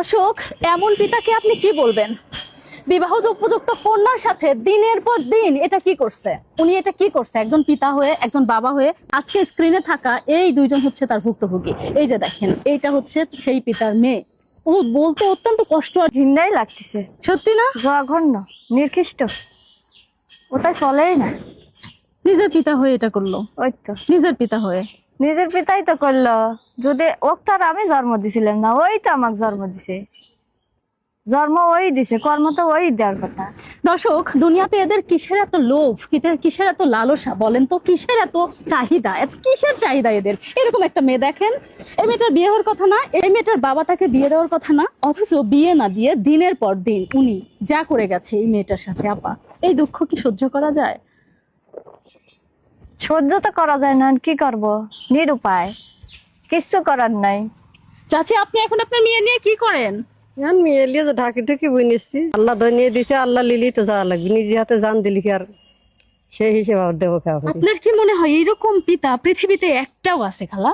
দর্শক, এমন পিতাকে আপনি কি বলবেন? বিবাহ উপযুক্ত কন্যার সাথে দিনের পর দিন এটা কি করছে, উনি এটা কি করছে? একজন পিতা হয়ে, একজন বাবা হয়ে আজকে স্ক্রিনে থাকা এই দুইজন হচ্ছে তার ভুক্তভোগী। এই যে দেখেন, এইটা হচ্ছে সেই পিতার মেয়ে। ও বলতে অত্যন্ত কষ্ট আর ঘৃণাই লাগতেছে। সত্যি না? জঘন্য, নির্খিষ্ট, ওটাই চলেই না। নিজের পিতা হয়ে এটা করলো, ওই তো নিজের পিতা হয়ে। নিজের পিতাই তো করলো। যদি ওক তো আর আমি জন্ম দিছিলাম না, ওই তো আমাকে জন্ম দিছে। জন্ম ওই দিছে, কর্ম তো ওই দেওয়ার কথা। দর্শক, দুনিয়াতে এদের কিসের এত লোভ, কিসের এত লালসা বলেন তো? কিসের এত চাহিদা, এত কিসের চাহিদা এদের? এরকম একটা মেয়ে দেখেন, এই মেয়েটার বিয়ে হওয়ার কথা না, এই মেয়েটার বাবা তাকে বিয়ে দেওয়ার কথা না, অথচ বিয়ে না দিয়ে দিনের পর দিন উনি যা করে গেছে এই মেয়েটার সাথে। আপা, এই দুঃখ কি সহ্য করা যায়? সহ্য তো করা যায় না, কি করব, নিরুপায়, কিচ্ছু করার নাই। চাচি, আপনি এখন আপনার মেয়ে নিয়ে কি করেন? আমি এলিয়ে যে ঢাকি ঢুকি বইনেছি, আল্লাহ ধনিয়ে দিছে, আল্লাহ লিলি তো যাওয়া লাগবে, নিজে হাতে জান দিলি কি আর সেই হিসেবে আর দেবো খাওয়া আপনার কি মনে হয় এরকম পিতা পৃথিবীতে একটাও আছে খালা?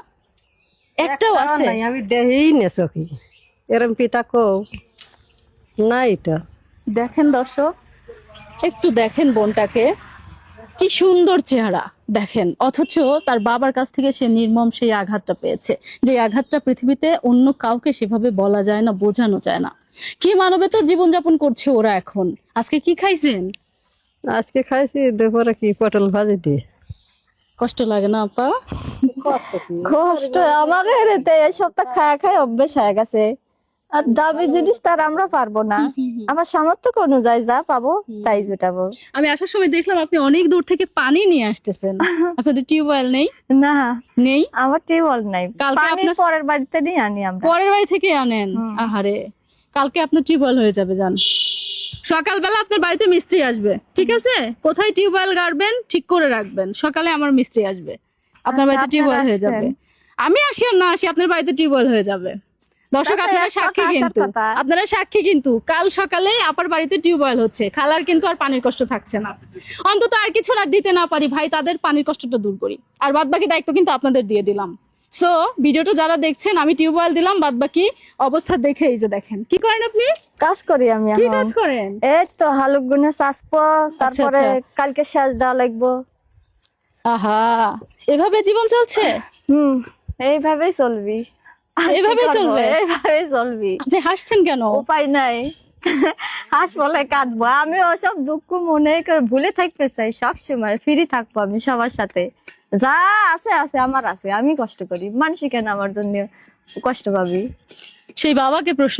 একটাও আছে? নাই, আমি দেহেই না চোখি এরম পিতা কো নাই তো। দেখেন দর্শক, একটু দেখেন বোনটাকে, কি সুন্দর চেহারা দেখেন, অথচ তার বাবার কাছ থেকে সে নির্মম সেই আঘাতটা পেয়েছে, যে আঘাতটা পৃথিবীতে অন্য কাউকে সেভাবে বলা যায় না, বোঝানো যায় না। কি মানবেতর জীবনযাপন করছে ওরা এখন। আজকে কি খাইছেন? আজকে খাইছি দুপুরে কি পটল ভাজি দিয়ে। কষ্ট লাগে না আপা? কষ্ট আমাদের এই সপ্তাহ খায়া খায় অভ্যেস হয়ে গেছে। আর দামি জিনিস তার আমরা পারবো না। আমার সামর্থ্য অনুযায়ী যা পাবো তাই জুটাবো। আমি আসার সময় দেখলাম আপনি অনেক দূর থেকে পানি নিয়ে আসতেছেন। আপনাদের টিউবওয়েল নেই? না, নেই? আমার টিউবওয়েল নাই। কালকে পানি আপনার পরের বাড়িতে নিয়ে আনি আমরা। পরের বাড়ি থেকে আনেন? আহারে, কালকে আপনার টিউবওয়েল হয়ে যাবে। যান, সকালবেলা আপনার বাড়িতে মিস্ত্রি আসবে, ঠিক আছে? কোথায় টিউবওয়েল গাড়বেন ঠিক করে রাখবেন, সকালে আমার মিস্ত্রি আসবে, আপনার বাড়িতে আপনারা টিউবওয়েল হয়ে যাবে। আসবেন। আমি আসি আর না আসি, আপনার বাড়িতে টিউবওয়েল হয়ে যাবে। দর্শক, তাতে আপনারা এক সাক্ষী কথা, আসার কিন্তু, কথা। আপনারা সাক্ষী কিন্তু, কাল সকালে আপার বাড়িতে টিউবওয়েল হচ্ছে, খালার কিন্তু আর পানির কষ্ট থাকছে না। অন্তত আর কিছু না দিতে না পারি ভাই, তাদের পানির কষ্টটা দূর করি, আর বাদ বাকি দায়িত্ব কিন্তু আপনাদের দিয়ে দিলাম। সো ভিডিওটা যারা দেখছেন, আমি টিউবওয়েল দিলাম, বাদ বাকি অবস্থা দেখে এই যে দেখেন। কি করেন আপনি? কাজ করি আমি কি এখন। কাজ করেন? এই তো হালুক গুনে চাষবো, তারপরে আচ্ছা। কালকে সেচ দেওয়া লাগবো। আহা, এভাবে জীবন চলছে? এইভাবেই চলবি। এভাবেই চলবে? এইভাবেই চলবি। আপনি হাসছেন কেন? উপায় নাই। হাস বলে কাঁদবো। আমি ওসব দুঃখ মনে করে ভুলে থাকতে চাই, সবসময় ফ্রি থাকবো আমি সবার সাথে। যা আছে আছে আমার আছে, আমি কষ্ট করি, মানুষ কেন আমার জন্য কষ্ট পাবি? সেই বাবাকে প্রশ্ন